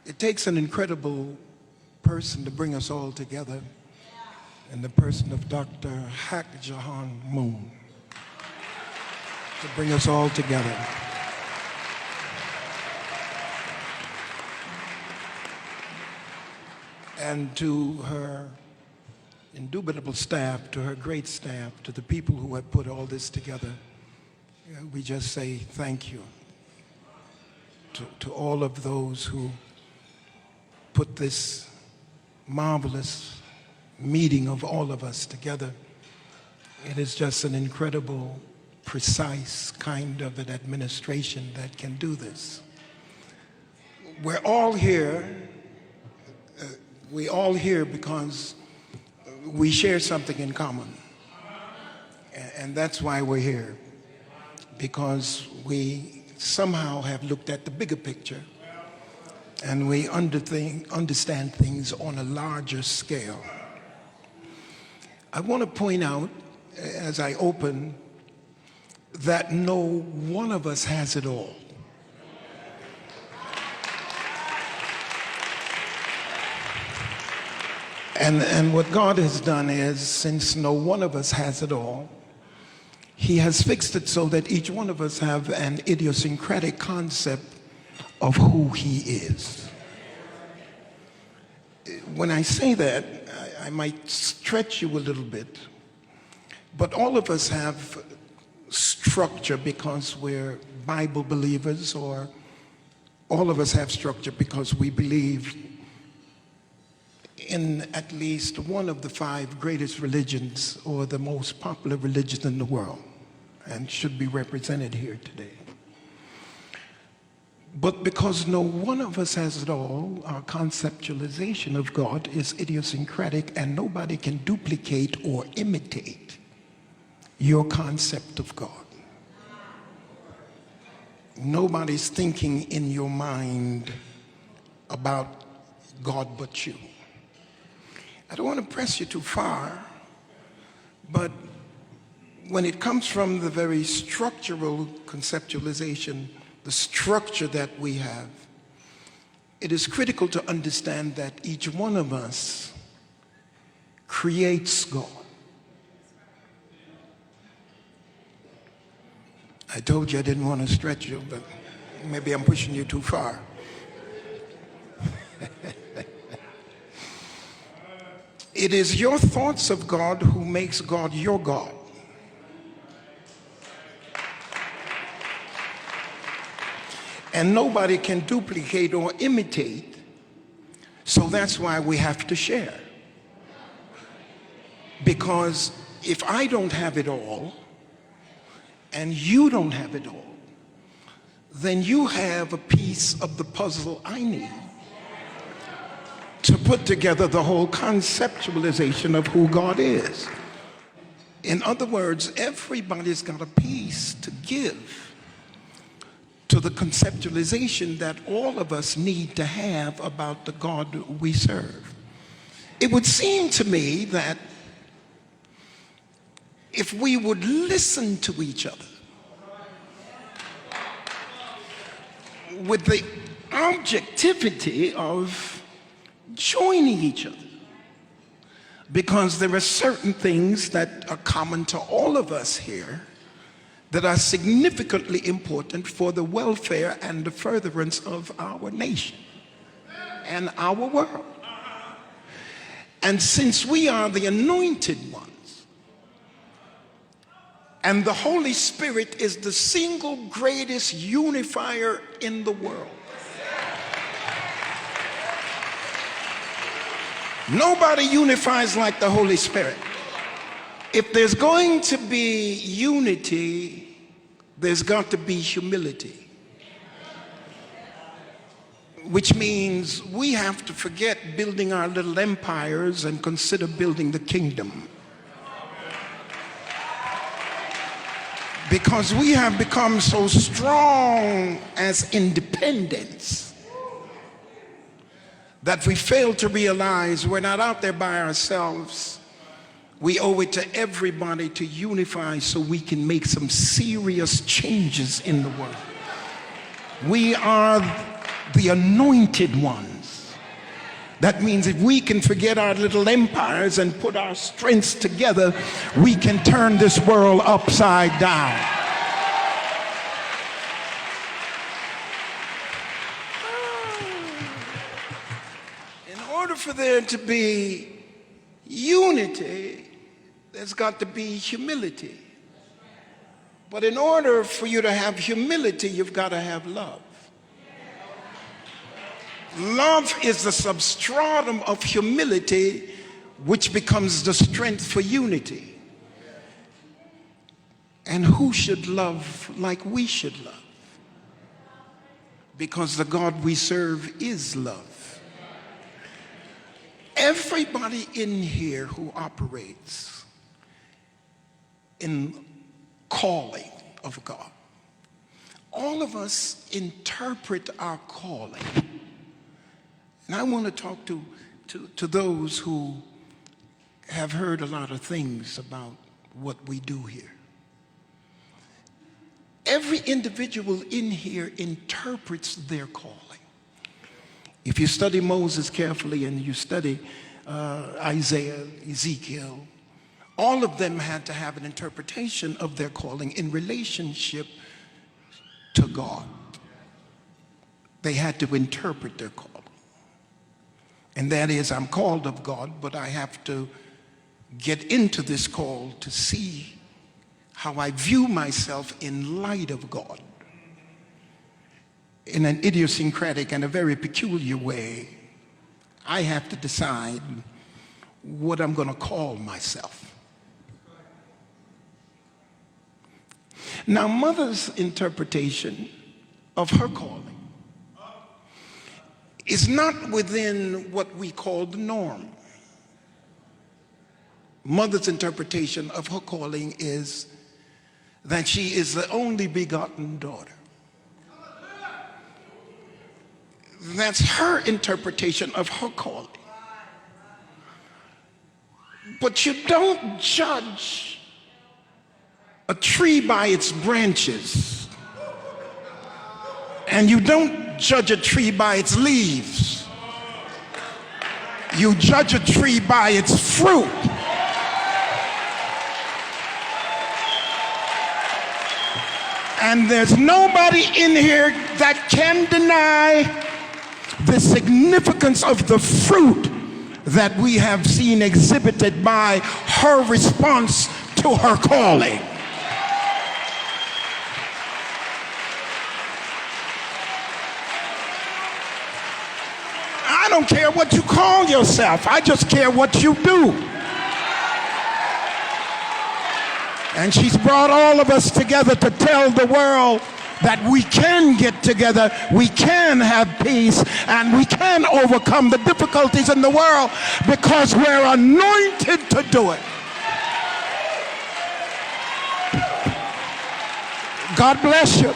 It takes an incredible person to bring us all together, in the person of Dr. Hak Jahan Moon, to bring us all together. And to her indubitable staff, to her great staff, to the people who have put all this together, we just say thank you. To all of those who put this marvelous meeting of all of us together. It is just an incredible, precise kind of an administration that can do this. We're all here because we share something in common. And that's why we're here, because we somehow have looked at the bigger picture and we understand things on a larger scale. I want to point out, as I open, that no one of us has it all. And what God has done is, since no one of us has it all, He has fixed it so that each one of us have an idiosyncratic concept of who He is. When I say that, I might stretch you a little bit, but all of us have structure because we're Bible believers, or all of us have structure because we believe in at least one of the 5 greatest religions, or the most popular religion in the world, and should be represented here today. But because no one of us has it all, our conceptualization of God is idiosyncratic, and nobody can duplicate or imitate your concept of God. Nobody's thinking in your mind about God but you. I don't want to press you too far, but when it comes from the very structural conceptualization, the structure that we have, it is critical to understand that each one of us creates God. I told you I didn't want to stretch you, but maybe I'm pushing you too far. It is your thoughts of God who makes God your God. And nobody can duplicate or imitate, so that's why we have to share. Because if I don't have it all, and you don't have it all, then you have a piece of the puzzle I need to put together the whole conceptualization of who God is. In other words, everybody's got a piece to give to the conceptualization that all of us need to have about the God we serve. It would seem to me that if we would listen to each other with the objectivity of joining each other, because there are certain things that are common to all of us here that are significantly important for the welfare and the furtherance of our nation and our world. And since we are the anointed ones, and the Holy Spirit is the single greatest unifier in the world, nobody unifies like the Holy Spirit. If there's going to be unity, there's got to be humility. Which means we have to forget building our little empires and consider building the kingdom. Because we have become so strong as independents that we fail to realize we're not out there by ourselves. We owe it to everybody to unify so we can make some serious changes in the world. We are the anointed ones. That means if we can forget our little empires and put our strengths together, we can turn this world upside down. In order for there to be unity, there's got to be humility. But in order for you to have humility, you've got to have love. Love is the substratum of humility, which becomes the strength for unity. And who should love like we should love? Because the God we serve is love. Everybody in here who operates in calling of God, all of us interpret our calling. And I want to talk to those who have heard a lot of things about what we do here. Every individual in here interprets their calling. If you study Moses carefully and you study Isaiah, Ezekiel, all of them had to have an interpretation of their calling in relationship to God. They had to interpret their calling. And that is, I'm called of God, but I have to get into this call to see how I view myself in light of God. In an idiosyncratic and a very peculiar way, I have to decide what I'm going to call myself. Now, Mother's interpretation of her calling is not within what we call the norm. Mother's interpretation of her calling is that she is the only begotten daughter. That's her interpretation of her calling. But you don't judge a tree by its branches, and you don't judge a tree by its leaves. You judge a tree by its fruit. And there's nobody in here that can deny the significance of the fruit that we have seen exhibited by her response to her calling. I don't care what you call yourself. I just care what you do. And she's brought all of us together to tell the world that we can get together, we can have peace, and we can overcome the difficulties in the world because we're anointed to do it. God bless you.